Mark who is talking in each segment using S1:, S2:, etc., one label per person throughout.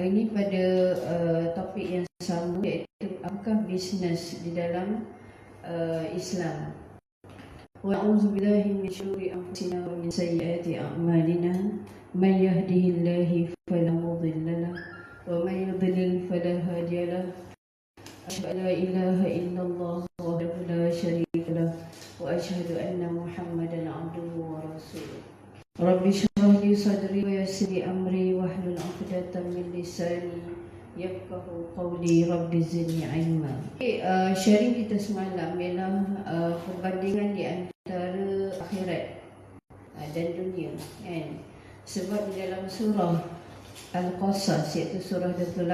S1: Ini pada topik yang sama, iaitu apakah bisnes di dalam Islam. Wa a'udzu billahi min syururi anfusina wa min sayyiati a'malina may yahdihillahu fala mudilla lahu wa may yudlil fala hadiya lahu. Asyhadu an la ilaha illallah wahdahu la syarika lahu wa asyhadu anna Muhammadan 'abduhu wa rasuluh. Rabbi shrah li sadri wa yassir li amri wahlul 'uqdatam min lisani yafqahu qawli. Rabbi zidni ilma. Sharing kita semalam ialah perbandingan di antara akhirat dan dunia, kan? Sebab di dalam surah Al-Qasas, iaitu surah 28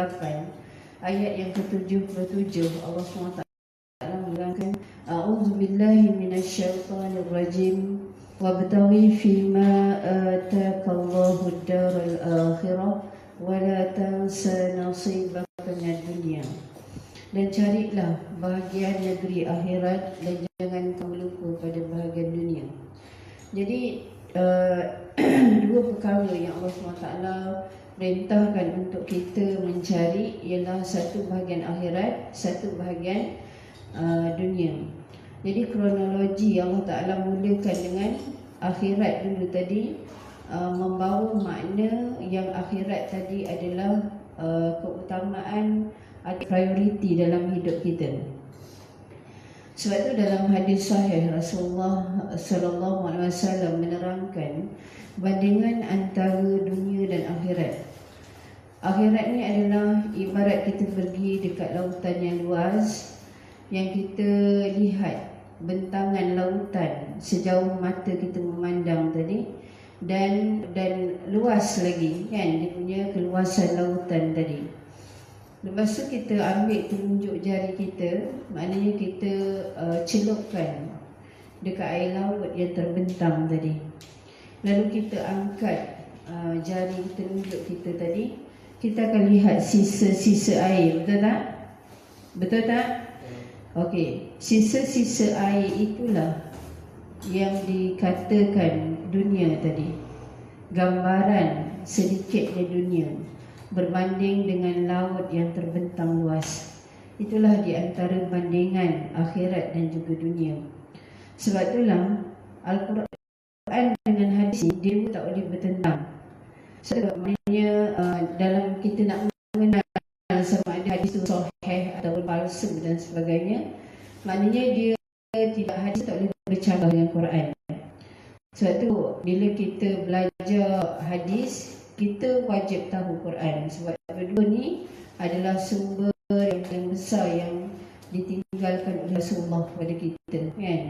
S1: ayat yang ke-77, Allah SWT mengatakan a'udzu billahi minasyaitonir rajim wabtaghi fima ataakallahu ad-daral akhirah wa la tansa nasibaka minad dunya. Dan carilah bahagian negeri akhirat dan jangan kamu lupa pada bahagian dunia. Jadi dua perkara yang Allah SWT perintahkan untuk kita mencari ialah satu bahagian akhirat, satu bahagian dunia. Jadi kronologi Allah Ta'ala mulakan dengan akhirat dulu tadi, membawa makna yang akhirat tadi adalah keutamaan atau prioriti dalam hidup kita. Sebab itu dalam hadis sahih Rasulullah sallallahu alaihi wasallam menerangkan bandingan antara dunia dan akhirat. Akhirat ni adalah ibarat kita pergi dekat lautan yang luas, yang kita lihat bentangan lautan sejauh mata kita memandang tadi, dan luas lagi, kan, dia punya keluasan lautan tadi. Lepas tu kita ambil telunjuk jari kita, maknanya kita celupkan dekat air laut yang terbentang tadi. Lalu kita angkat jari telunjuk kita tadi, kita akan lihat sisa-sisa air, betul tak? Betul tak? Okey, sisa-sisa air itulah yang dikatakan dunia tadi. Gambaran sedikitnya dunia berbanding dengan laut yang terbentang luas. Itulah di antara bandingan akhirat dan juga dunia. Sebab itulah Al-Quran dengan hadis dia tak boleh bertentang. Sebab maknanya dalam kita nak mengenal sama ada hadis itu sahih atau palsu dan sebagainya, maknanya dia tidak, hadis tak boleh bercanggah dengan Quran. Sebab tu bila kita belajar hadis, kita wajib tahu Quran. Sebab kedua ni adalah sumber yang besar yang ditinggalkan oleh Rasulullah kepada kita, kan?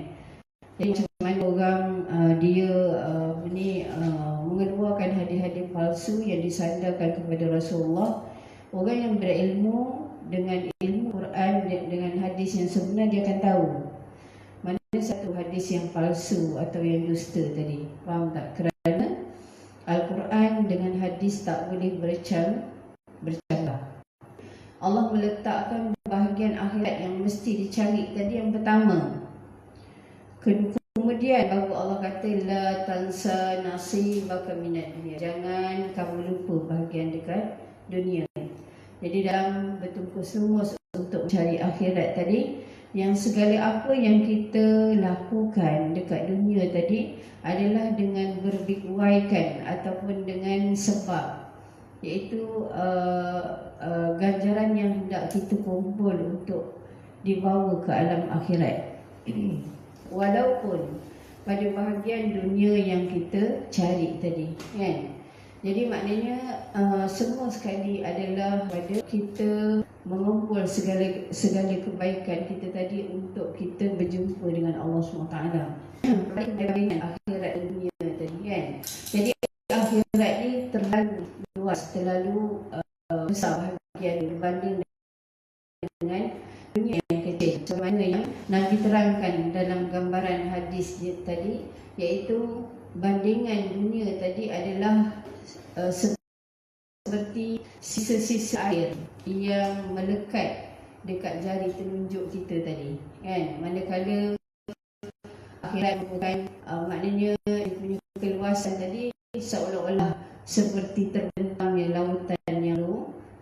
S1: Jadi macam mana orang dia mengeluarkan hadis-hadis palsu yang disandarkan kepada Rasulullah. Orang yang berilmu dengan ilmu Quran dengan hadis yang sebenar, dia akan tahu mana satu hadis yang palsu atau yang dusta tadi. Faham tak? Kerana Al-Quran dengan hadis tak boleh bercanggah. Allah meletakkan bahagian akhirat yang mesti dicari tadi yang pertama. Kemudian baru Allah kata la tansa nasibaka minad dunya. Jangan kamu lupa bahagian dekat dunia. Jadi dalam bertungkus lumus untuk mencari akhirat tadi, yang segala apa yang kita lakukan dekat dunia tadi adalah dengan berbikuaikan ataupun dengan sebab, iaitu ganjaran yang hendak kita kumpul untuk dibawa ke alam akhirat. Walaupun pada bahagian dunia yang kita cari tadi, kan? Jadi maknanya semua sekali adalah pada kita mengumpul segala kebaikan kita tadi untuk kita berjumpa dengan Allah SWT. Dengan akhirat dunia tadi, kan? Jadi akhirat ni terlalu luas, terlalu besar bahagian berbanding dengan dunia yang kecil. Macam mana yang Nabi terangkan dalam gambaran hadis tadi, iaitu bandingan dunia tadi adalah seperti sisa-sisa air yang melekat dekat jari telunjuk kita tadi, kan? Manakala akhirat bukan maknanya dia punya keluasan tadi seolah-olah seperti terbentangnya lautan yang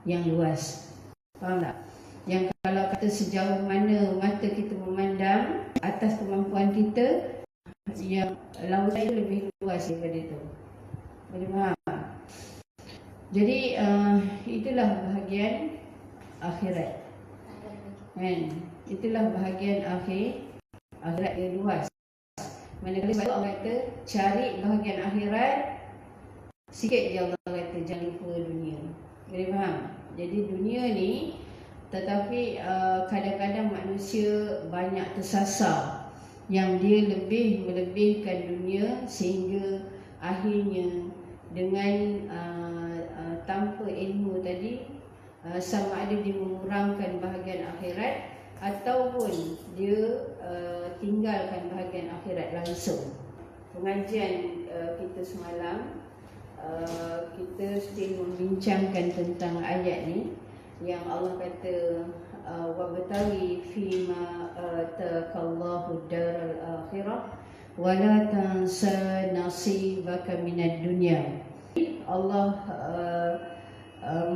S1: yang luas. Faham tak? Yang kalau kata sejauh mana mata kita memandang, atas kemampuan kita, yang lautan itu lebih luas daripada itu. Boleh faham? Jadi itulah bahagian akhirat. Kan? Itulah bahagian akhirat yang luas. Manakala sebab Allah kata cari bahagian akhirat, sikit je Allah kata jangan lupa dunia. Boleh faham? Jadi dunia ni, tetapi kadang-kadang manusia banyak tersasar yang dia lebih melebihkan dunia sehingga akhirnya dengan tanpa ilmu tadi, sama ada dia mengurangkan bahagian akhirat ataupun dia tinggalkan bahagian akhirat langsung. Pengajian kita semalam, kita still membincangkan tentang ayat ni yang Allah kata wabtaghi fima ataakallahu daral akhirah wala tansa nasibaka minad dunya. Allah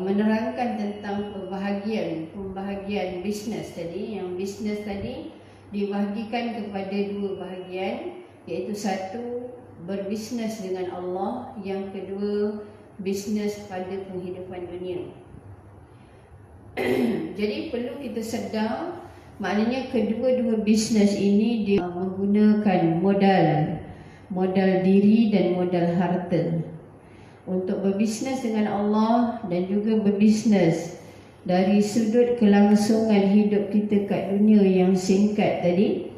S1: menerangkan tentang pembahagian bisnes tadi. Yang bisnes tadi dibahagikan kepada dua bahagian, iaitu satu berbisnes dengan Allah, yang kedua bisnes pada penghidupan dunia. Jadi perlu kita sedar, maknanya kedua-dua bisnes ini dia menggunakan modal diri dan modal harta untuk berbisnes dengan Allah dan juga berbisnes dari sudut kelangsungan hidup kita kat dunia yang singkat tadi.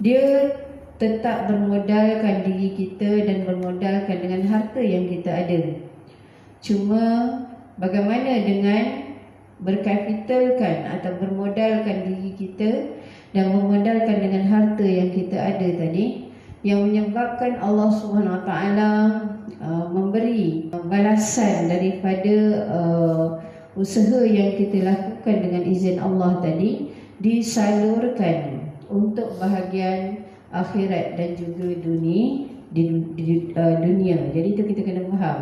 S1: Dia tetap bermodalkan diri kita dan bermodalkan dengan harta yang kita ada. Cuma bagaimana dengan berkapitalkan atau bermodalkan diri kita dan bermodalkan dengan harta yang kita ada tadi, yang menyebabkan Allah SWT memberi balasan daripada usaha yang kita lakukan dengan izin Allah tadi, disalurkan untuk bahagian akhirat dan juga dunia. Jadi itu kita kena faham.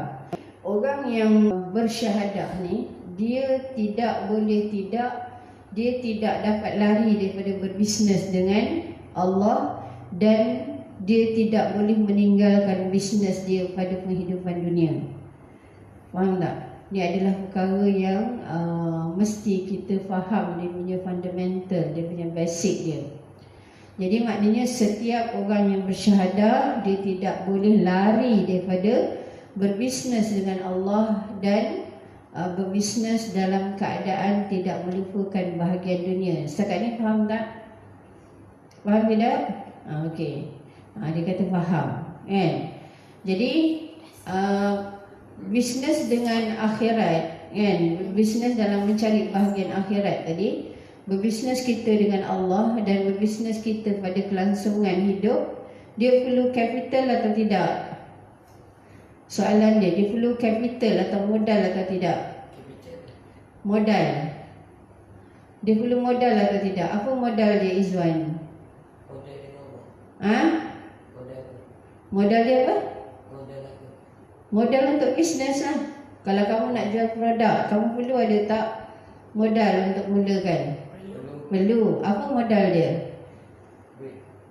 S1: Orang yang bersyahadah ni, dia tidak dapat lari daripada berbisnes dengan Allah, dan dia tidak boleh meninggalkan bisnes dia pada penghidupan dunia. Faham tak? Ini adalah perkara yang mesti kita faham, dia punya fundamental, dia punya basic dia. Jadi maknanya setiap orang yang bersyahadah, dia tidak boleh lari daripada berbisnes dengan Allah dan berbisnes dalam keadaan tidak melupakan bahagian dunia. Setakat ni faham tak? Faham tidak? Okey. Dia kata faham, kan? Jadi bisnes dengan akhirat, kan? Bisnes dalam mencari bahagian akhirat tadi, berbisnes kita dengan Allah dan berbisnes kita pada kelangsungan hidup, dia perlu capital atau tidak? Soalan dia perlu capital atau modal atau tidak? Modal. Dia perlu modal atau tidak? Apa modal dia, Izwan?
S2: Modal dia apa?
S1: Ha? Modal dia apa? Modal untuk bisnes lah. Kalau kamu nak jual produk, kamu perlu ada tak modal untuk mulakan? Perlu. Apa modal dia?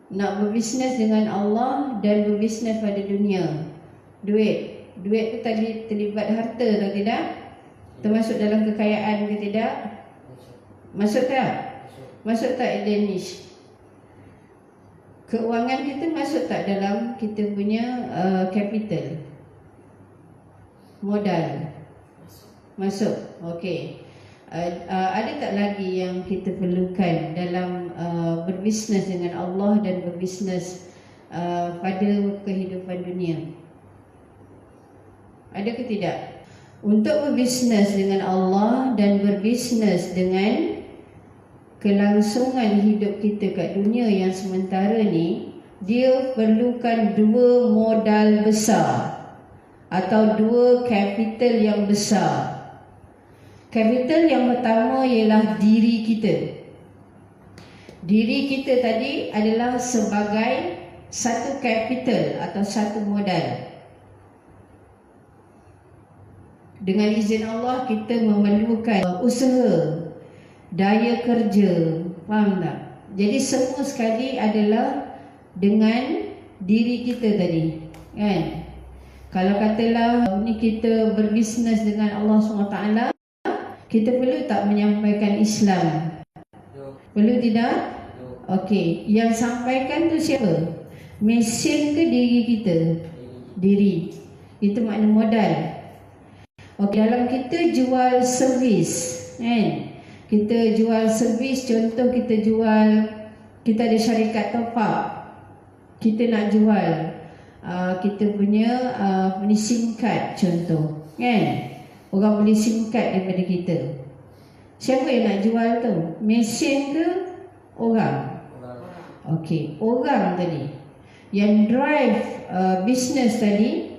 S1: Nak berbisnes dengan Allah dan berbisnes pada dunia. Duit. Duit tu tadi terlibat harta atau tidak? Termasuk dalam kekayaan ke tidak? Masuk tak? Masuk tak, Danish? Keuangan kita masuk tak dalam kita punya capital? Modal? Masuk. Okey. Ada tak lagi yang kita perlukan dalam berbisnes dengan Allah dan berbisnes pada kehidupan dunia? Ada ke tidak? Untuk berbisnes dengan Allah dan berbisnes dengan kelangsungan hidup kita kat dunia yang sementara ni, dia perlukan dua modal besar atau dua capital yang besar. Capital yang pertama ialah diri kita. Diri kita tadi adalah sebagai satu capital atau satu modal. Dengan izin Allah kita memerlukan usaha, daya kerja, faham tak? Jadi semua sekali adalah dengan diri kita tadi, kan? Kalau katalah ni kita berbisnes dengan Allah SWT, kita perlu tak menyampaikan Islam? Perlu tidak? Okey, yang sampaikan tu siapa? Mesin ke diri kita? Diri. Itu makna modal. Okey, dalam kita jual servis, kan? Kita jual servis, contoh kita jual, kita ada syarikat top up. Kita nak jual kita punya SIM card contoh, kan? Orang beli SIM card daripada kita. Siapa yang nak jual tu? Mesin ke orang? Okey, orang tadi yang drive business tadi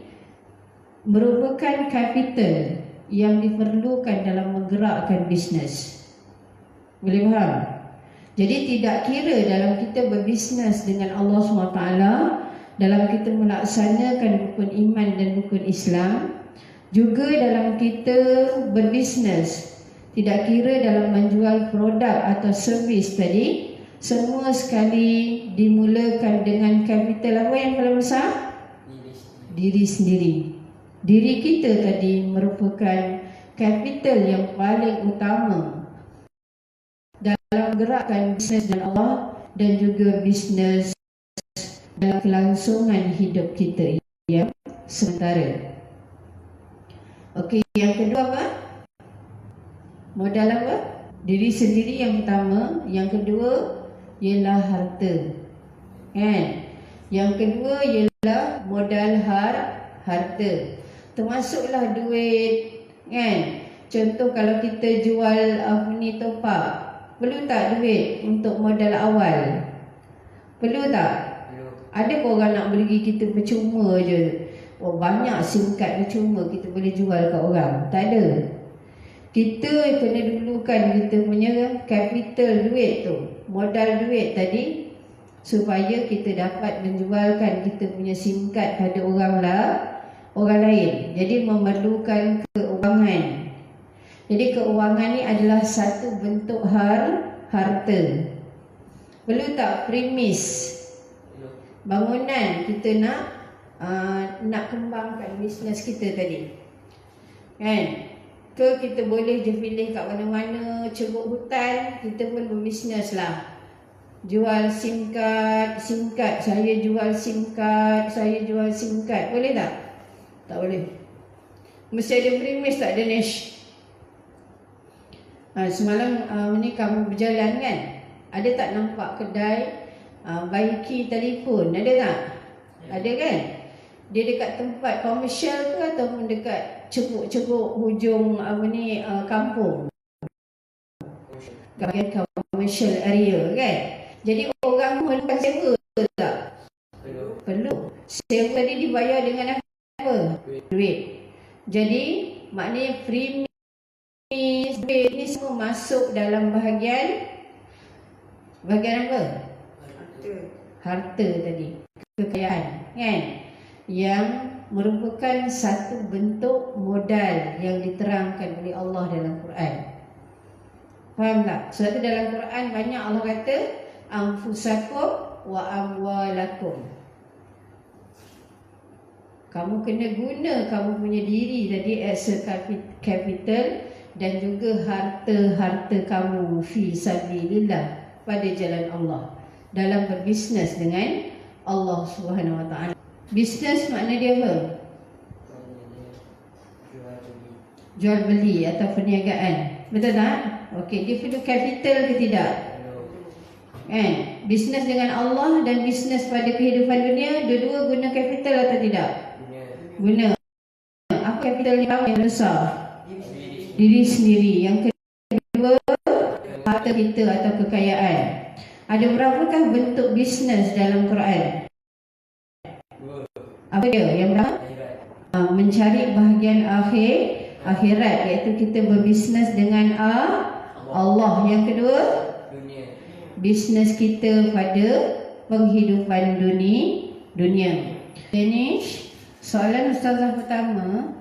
S1: merupakan capital yang diperlukan dalam menggerakkan bisnes. Boleh faham? Jadi tidak kira dalam kita berbisnes dengan Allah SWT, dalam kita melaksanakan rukun iman dan rukun Islam, juga dalam kita berbisnes, tidak kira dalam menjual produk atau servis tadi, semua sekali dimulakan dengan kapital apa yang paling besar? Diri sendiri. Diri kita tadi merupakan kapital yang paling utama dalam gerakan bisnes dan Allah dan juga bisnes dalam kelangsungan hidup kita yang sementara. Okey, yang kedua apa? Modal apa? Diri sendiri yang pertama. Yang kedua ialah harta, kan? Yang kedua ialah modal harta. Termasuklah duit, kan? Contoh kalau kita jual top up, perlu tak duit untuk modal awal? Perlu tak? Ada orang nak beli kita percuma je. Oh, banyak SIM card percuma kita boleh jual kat orang. Tak ada. Kita kena dulukan kita punya capital duit tu, modal duit tadi, supaya kita dapat menjualkan kita punya SIM card pada orang lain. Jadi memerlukan keuangan. Jadi keuangan ni adalah satu bentuk harta. Perlu tak premis bangunan kita nak kembangkan bisnes kita tadi, kan? Ke kita boleh je pilih kat mana-mana, ceruk hutan, kita pun berbisnes lah. Jual SIM card, saya jual SIM card, boleh tak? Tak boleh. Mesti ada premis, tak ada Nesh. Semalam ni kamu berjalan, kan? Ada tak nampak kedai baiki telefon? Ada tak? Ada, kan? Dia dekat tempat komersial ke ataupun dekat ceruk-ceruk hujung kampung? Bahagian commercial area, kan? Jadi orang pun sewa tak? Perlu. Sewa tadi dibayar dengan apa? Duit. Jadi maknanya premis, duit ni semua masuk dalam bahagian apa? Harta tadi. Kekayaan, kan? Yang merupakan satu bentuk modal yang diterangkan oleh Allah dalam Quran. Faham tak? Sebab tu dalam Quran banyak Allah kata anfusakum wa amwalakum. Kamu kena guna kamu punya diri tadi as a capital, dan juga harta-harta kamu fi sabilillah, pada jalan Allah, dalam berbisnes dengan Allah Subhanahu Wa Taala. Bisnes makna dia apa? Jual beli atau perniagaan. Betul tak? Okey, dia perlu capital ke tidak? Kan? Bisnes dengan Allah dan bisnes pada kehidupan dunia, dua-dua guna capital atau tidak? Guna. Apa capital yang paling besar? Diri sendiri. Yang kedua, harta kita atau kekayaan. Ada berapakah bentuk bisnes dalam Quran? Apa dia? Yang pertama, mencari bahagian akhirat, iaitu kita berbisnes dengan Allah. Yang kedua, bisnes kita pada penghidupan dunia. Ini soalan ustazah pertama,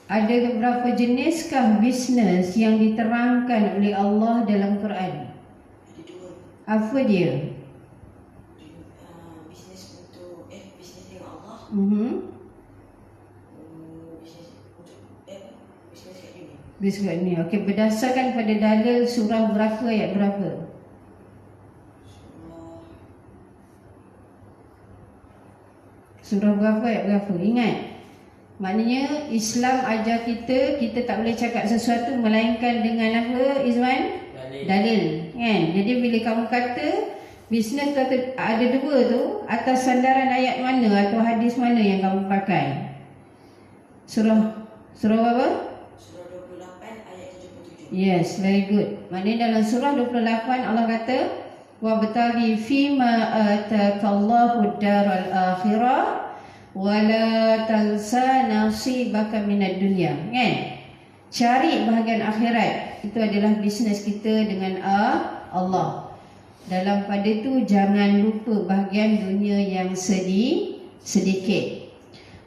S1: Ada berapa jeniskah bisnes yang diterangkan oleh Allah dalam Quran?
S2: Ada dua.
S1: Apa dia?
S2: Bisnes untuk bisnes dengan Allah. Bisnes untuk bisnes kat dunia.
S1: Bisnes kat dunia. Okey, berdasarkan pada dalil surah berapa, ayat berapa? Surah berapa, ayat berapa? Ingat. Maknanya Islam ajar kita tak boleh cakap sesuatu melainkan dengan apa, Izwan? Dalil. Kan? Jadi bila kamu kata bisnes tu ada dua tu, atas sandaran ayat mana atau hadis mana yang kamu pakai? Surah apa?
S2: Surah 28 ayat 77.
S1: Yes, very good. Maknanya dalam surah 28 Allah kata wabtaghi fima atakallahu daral akhirah wala tansa nasibaka minad dunya. Kan? Cari bahagian akhirat. Itu adalah bisnes kita dengan Allah. Dalam pada itu jangan lupa bahagian dunia yang sedikit.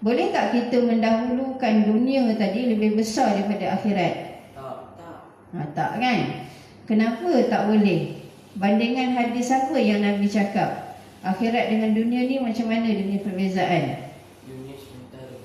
S1: Boleh tak kita mendahulukan dunia tadi lebih besar daripada akhirat? Tak kan? Kenapa tak boleh? Bandingan hadis apa yang Nabi cakap? Akhirat dengan dunia ni macam mana dia punya perbezaan?
S2: Dunia sementara,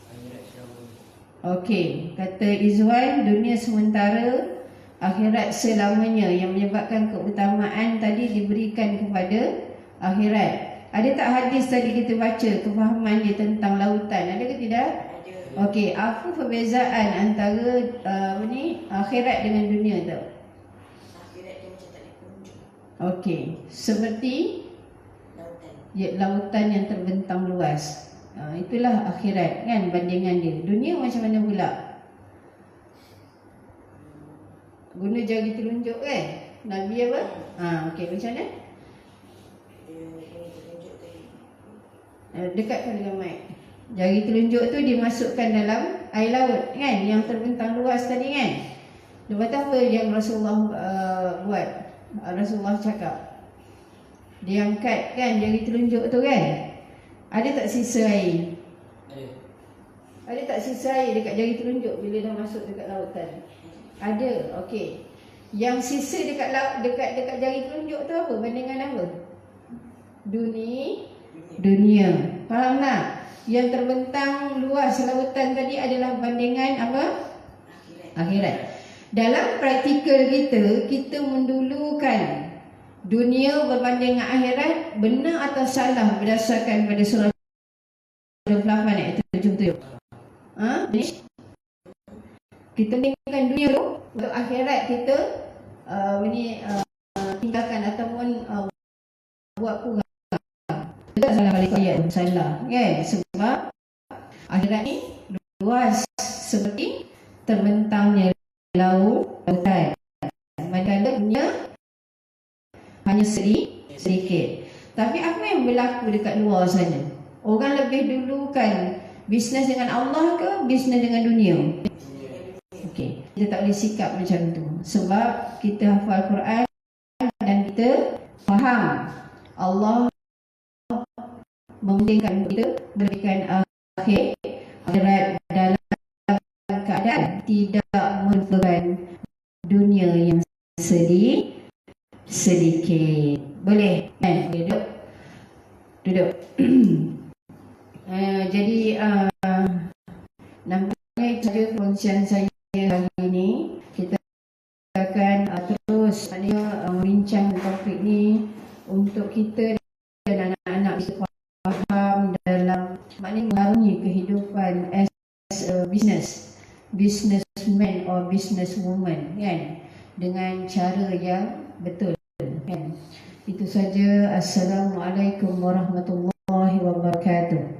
S2: akhirat selamanya.
S1: Okey, kata Izwan, dunia sementara, akhirat selamanya, yang menyebabkan keutamaan tadi diberikan kepada akhirat. Ada tak hadis tadi kita baca kefahaman dia tentang lautan? Ada ke tidak?
S2: Ada.
S1: Okey, apa perbezaan antara akhirat dengan dunia tu?
S2: Akhirat dia macam tak ada penunjuk.
S1: Okey, seperti lautan yang terbentang luas. Itulah akhirat kan, bandingan dia. Dunia macam mana pula? Guna jari telunjuk kan? Nabi apa? Okey, macam mana?
S2: Dia tunjuk tadi.
S1: Dekatkan dengan mic. Jari telunjuk tu dimasukkan dalam air laut kan, yang terbentang luas tadi kan. Lepas tu apa yang Rasulullah buat? Rasulullah cakap dia angkat kan jari telunjuk tu kan. Ada tak sisa air? Ada tak sisa air dekat jari telunjuk bila dah masuk dekat lautan? Ada. Okey. Yang sisa dekat dekat jari telunjuk tu apa? Bandingan apa? Dunia. Faham tak? Yang terbentang luas lautan tadi adalah bandingan apa? Akhirat. Dalam praktikal kita mendulukan dunia berbanding dengan akhirat, benar atau salah berdasarkan pada surah 28 ayat 77? Kita tinggalkan dunia tu untuk akhirat kita tinggalkan ataupun buat kurang. Tak salah balik ayat tu, salah kan? Sebab akhirat ni luas seperti terbentangnya lautan. Manakala dunia hanya sedikit. Tapi apa yang berlaku dekat luar sana? Orang lebih dulukan bisnes dengan Allah ke bisnes dengan dunia? Okey, kita tak boleh sikap macam tu. Sebab kita hafal Quran dan kita faham Allah mementingkan kita berikan akhirat dalam keadaan tidak melupakan dunia yang sedikit. Boleh kan? Duduk. Jadi nampaknya itu saja perkongsian saya hari ini. Kita akan terus membincang topik ni untuk kita dan anak-anak bisa faham dalam maknanya mengarungi kehidupan as a businessman or businesswoman kan, dengan cara yang betul kan. Itu saja. Assalamualaikum warahmatullahi wabarakatuh.